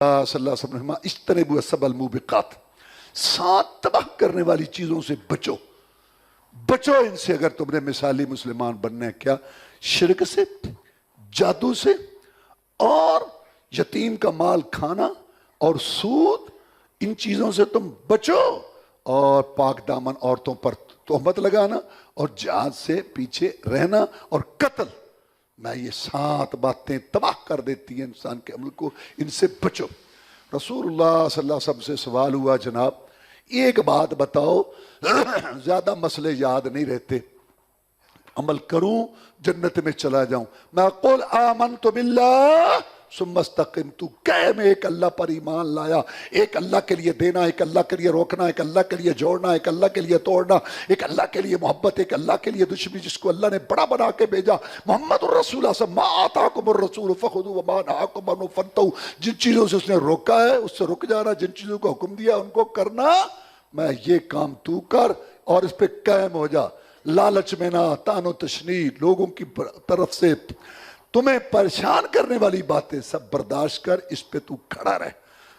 صلی اللہ علیہ وسلم اجتنبوا السبع الموبقات، 7 تباہ کرنے والی چیزوں سے بچو، بچو ان سے اگر تم نے مثالی مسلمان بننا ہے۔ کیا؟ شرک سے، جادو سے، اور یتیم کا مال کھانا، اور سود، ان چیزوں سے تم بچو، اور پاک دامن عورتوں پر تہمت لگانا، اور جہاد سے پیچھے رہنا، اور قتل۔ میں یہ 7 باتیں تباہ کر دیتی ہیں انسان کے عمل کو، ان سے بچو۔ رسول اللہ صلی اللہ علیہ وسلم سے سوال ہوا، جناب ایک بات بتاؤ، زیادہ مسئلے یاد نہیں رہتے، عمل کروں جنت میں چلا جاؤں؟ میں قل آمنت باللہ ثم استقم، کہہ میں ایک اللہ پر ایمان لایا، ایک اللہ کے لیے دینا، ایک اللہ کے لیے روکنا، ایک اللہ کے لیے جوڑنا، ایک اللہ کے لیے توڑنا، ایک اللہ کے لیے محبت، ایک اللہ کے لیے دشمنی، جس کو اللہ نے بڑا بنا کے بھیجا۔ محمد الرسول صلی اللہ علیہ وسلم، ما آتاکم الرسول فخذوہ وما نہاکم عنہ فانتہوا، جن چیزوں سے اس نے روکا ہے اس سے رک جانا، جن چیزوں کو حکم دیا ان کو کرنا۔ میں یہ کام تو کر اور اس پہ قائم ہو جا، لالچ میں نہ، طعن و تشنیع، لوگوں کی طرف سے تمہیں پریشان کرنے والی باتیں سب برداشت کر، اس پہ تو کھڑا رہ۔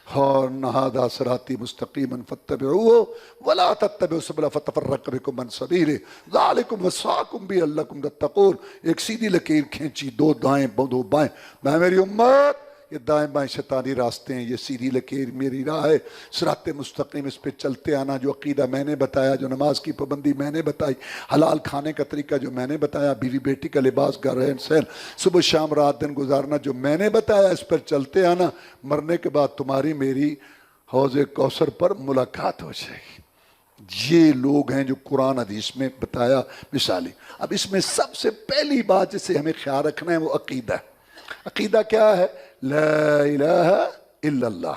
اور ھذا صراطی مستقیما فاتبعوہ ولا تتبعوا السبل فتفرق بکم عن سبیلہ ذالکم وصاکم بہ لعلکم تتقون۔ ایک سیدھی لکیر کھینچی، 2 دائیں 2 بائیں، میں میری امت، یہ دائیں بائیں شیطانی راستے ہیں، یہ سیدھی لکیر میری راہ ہے، صراط مستقیم، اس پہ چلتے آنا۔ جو عقیدہ میں نے بتایا، جو نماز کی پابندی میں نے بتائی، حلال کھانے کا طریقہ جو میں نے بتایا، بیوی بیٹی کا لباس کا رہن سہن، صبح شام رات دن گزارنا جو میں نے بتایا، اس پر چلتے آنا۔ مرنے کے بعد تمہاری میری حوض کوثر پر ملاقات ہو جائے گی۔ یہ لوگ ہیں جو قرآن حدیث میں بتایا مثالی۔ اب اس میں سب سے پہلی بات جسے ہمیں خیال رکھنا ہے وہ عقیدہ ہے۔ عقیدہ کیا ہے؟ لا الہ الا اللہ،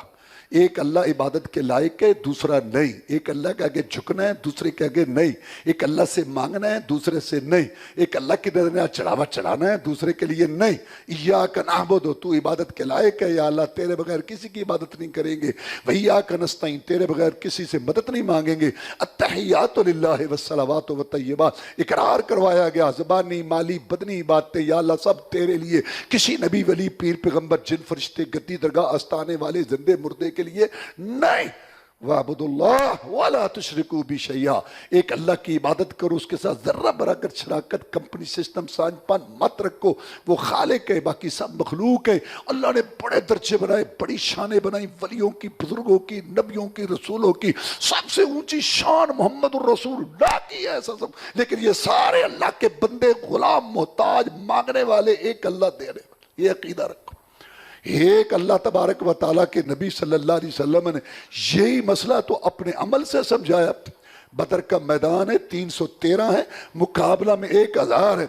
ایک اللہ عبادت کے لائق ہے، دوسرا نہیں۔ ایک اللہ کے آگے جھکنا ہے، دوسرے کے آگے نہیں۔ ایک اللہ سے مانگنا ہے، دوسرے سے نہیں۔ ایک اللہ کی درجہ چڑھاوا چڑھانا ہے، دوسرے کے لیے نہیں۔ ایاک نعبد، تو عبادت کے لائق ہے یا اللہ، تیرے بغیر کسی کی عبادت نہیں کریں گے۔ وایاک نستعین، تیرے بغیر کسی سے مدد نہیں مانگیں گے۔ التحیات للہ والصلوات والطیبات، اقرار کروایا گیا، زبانی مالی بدنی باتیں یا اللہ سب تیرے لیے، کسی نبی ولی پیر پیغمبر جن فرشتے گدی درگاہ آستانے والے زندے مردے کے لیے نہیں۔ وَاعْبُدُوا اللَّهَ وَلَا تُشْرِكُوا بِهِ شَيْئًا، ایک اللہ کی عبادت کرو، اس کے ساتھ ذرہ برابر شراکت، کمپنی سسٹم سانج پان مت رکھو۔ وہ خالق ہے، باقی سب مخلوق ہے۔ اللہ نے بڑے درجے بنائے، بڑی شانیں بنائی، ولیوں کی، بزرگوں کی، نبیوں کی، رسولوں کی۔ سب سے اونچی شان محمد الرسول اللہ کی ہے سب، لیکن یہ سارے اللہ کے بندے، غلام، محتاج، مانگنے والے، ایک اللہ دے رہے۔ یہ عقیدہ رکھو۔ ایک اللہ تبارک و تعالیٰ کے نبی صلی اللہ علیہ وسلم نے یہی مسئلہ تو اپنے عمل سے سمجھایا۔ بدر کا میدان ہے، 313 ہے، مقابلہ میں 1000 ہے۔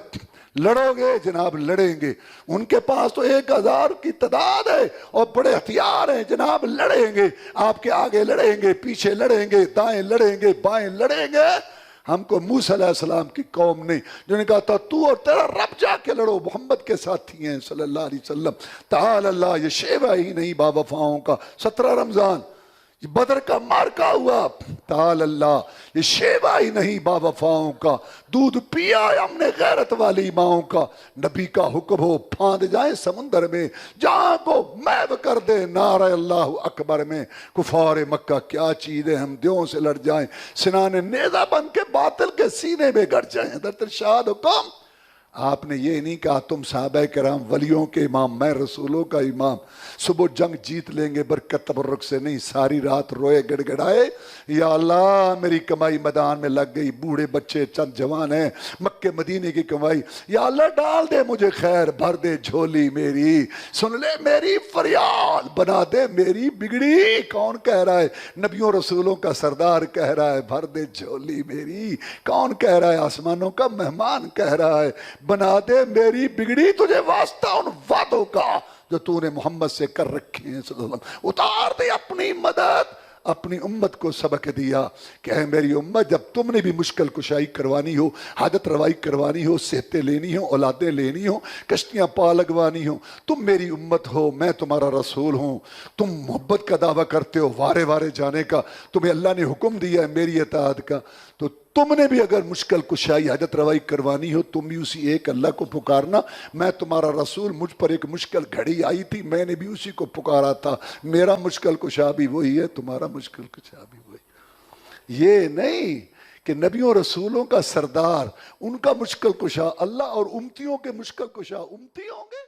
لڑو گے جناب، لڑیں گے۔ ان کے پاس تو 1000 کی تعداد ہے اور بڑے ہتھیار ہیں جناب، لڑیں گے۔ آپ کے آگے لڑیں گے، پیچھے لڑیں گے، دائیں لڑیں گے، بائیں لڑیں گے۔ ہم کو موسیٰ علیہ السلام کی قوم نہیں، جو نے کہا تھا تو اور تیرا رب جا کے لڑو، محمد کے ساتھی ہیں صلی اللہ علیہ وسلم۔ تعالی اللہ، یہ شیوہ ہی نہیں با وفاؤں کا۔ 17 رمضان یہ بدر کا مارکا ہوا، تعالی اللہ، یہ شیوہ ہی نہیں با وفاؤں کا۔ دودھ پیا ہے ہم نے غیرت والی ماؤں کا۔ نبی کا حکم ہو پھاند جائیں سمندر میں، جہاں کو محو کر دے نعرہ اللہ اکبر میں۔ کفار مکہ کیا چیز ہے، ہم دیوں سے لڑ جائیں، سنان نیزہ بن کے باطل کے سینے میں گڑ جائیں۔ حضرت ارشاد حکم، آپ نے یہ نہیں کہا تم صحابہ کرام ولیوں کے امام، میں رسولوں کا امام۔ صبح جنگ جیت لیں گے برکت تبرک سے نہیں، ساری رات روئے گڑ گڑائے، یا اللہ میری کمائی میدان میں لگ گئی، بوڑھے بچے چند جوان ہیں، مکے مدینے کی کمائی، یا اللہ ڈال دے مجھے خیر، بھر دے جھولی میری، سن لے میری فریاد، بنا دے میری بگڑی۔ کون کہہ رہا ہے؟ نبیوں رسولوں کا سردار کہہ رہا ہے، بھر دے جھولی میری۔ کون کہہ رہا ہے؟ آسمانوں کا مہمان کہہ رہا ہے، بنا دے میری بگڑی، تجھے واسطہ ان وعدوں کا جو تو نے محمد سے کر رکھے ہیں صلی اللہ علیہ وسلم۔ اتار دے اپنی مدد، اپنی امت کو سبق دیا کہ اے میری امت، جب تم نے بھی مشکل کشائی کروانی ہو، حاجت روائی کروانی ہو، صحتیں لینی ہو، اولادیں لینی ہو، کشتیاں پا لگوانی ہو، تم میری امت ہو، میں تمہارا رسول ہوں، تم محبت کا دعویٰ کرتے ہو، وارے وارے جانے کا، تمہیں اللہ نے حکم دیا ہے میری اطاعت کا، تو تم نے بھی اگر مشکل کشائی حاجت روائی کروانی ہو تم بھی اسی ایک اللہ کو پکارنا. میں تمہارا رسول, مجھ پر ایک مشکل گھڑی آئی تھی, میں نے بھی اسی کو پکارا تھا. میرا مشکل کشا بھی وہی ہے, تمہارا مشکل کشا بھی وہی. یہ نہیں کہ نبیوں رسولوں کا سردار, ان کا مشکل کشا اللہ اور امتیوں کے مشکل کشا امتی ہوں گے.